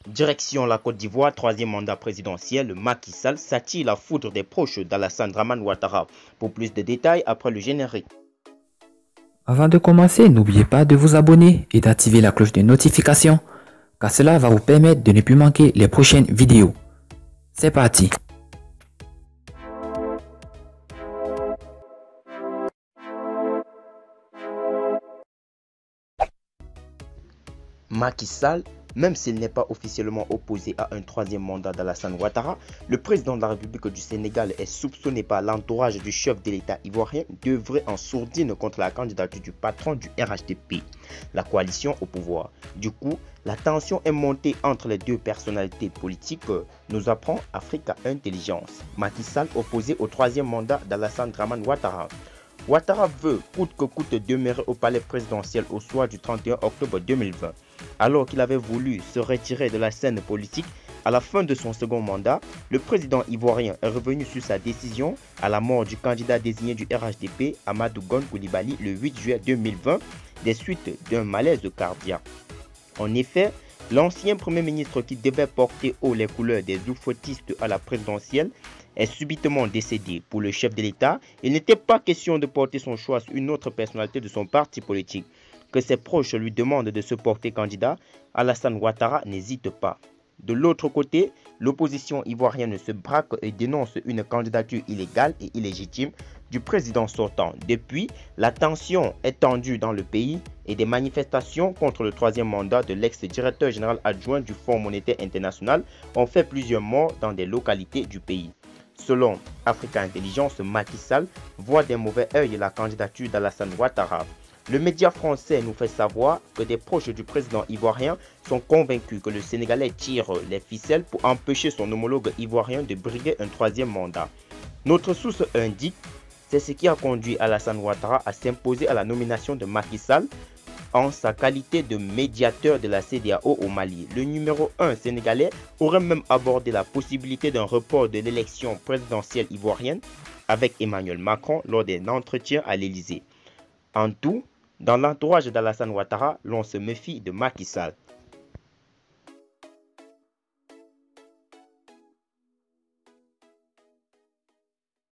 Direction la Côte d'Ivoire, troisième mandat présidentiel, Macky Sall s'attire la foudre des proches d'Alassane Dramane Ouattara. Pour plus de détails, après le générique. Avant de commencer, n'oubliez pas de vous abonner et d'activer la cloche de notification, car cela va vous permettre de ne plus manquer les prochaines vidéos. C'est parti! Macky Sall, même s'il n'est pas officiellement opposé à un troisième mandat d'Alassane Ouattara, le président de la République du Sénégal est soupçonné par l'entourage du chef de l'État ivoirien d'œuvrer en sourdine contre la candidature du patron du RHDP, la coalition au pouvoir. Du coup, la tension est montée entre les deux personnalités politiques, nous apprend Africa Intelligence. Macky Sall opposé au troisième mandat d'Alassane Dramane Ouattara. Ouattara veut coûte que coûte demeurer au palais présidentiel au soir du 31 octobre 2020. Alors qu'il avait voulu se retirer de la scène politique à la fin de son second mandat, le président ivoirien est revenu sur sa décision à la mort du candidat désigné du RHDP, Amadou Gon Coulibaly, le 8 juillet 2020, des suites d'un malaise cardiaque. En effet, l'ancien Premier ministre qui devait porter haut les couleurs des oufouettistes à la présidentielle est subitement décédé. Pour le chef de l'État, il n'était pas question de porter son choix sur une autre personnalité de son parti politique. Que ses proches lui demandent de se porter candidat, Alassane Ouattara n'hésite pas. De l'autre côté, l'opposition ivoirienne se braque et dénonce une candidature illégale et illégitime du président sortant. Depuis, la tension est tendue dans le pays et des manifestations contre le troisième mandat de l'ex-directeur général adjoint du Fonds monétaire international ont fait plusieurs morts dans des localités du pays. Selon Africa Intelligence, Macky Sall voit d'un mauvais œil la candidature d'Alassane Ouattara. Le média français nous fait savoir que des proches du président ivoirien sont convaincus que le Sénégalais tire les ficelles pour empêcher son homologue ivoirien de briguer un troisième mandat. Notre source indique que c'est ce qui a conduit Alassane Ouattara à s'imposer à la nomination de Macky Sall en sa qualité de médiateur de la CEDEAO au Mali. Le numéro 1 sénégalais aurait même abordé la possibilité d'un report de l'élection présidentielle ivoirienne avec Emmanuel Macron lors d'un entretien à l'Élysée. En tout, dans l'entourage d'Alassane Ouattara, l'on se méfie de Macky Sall.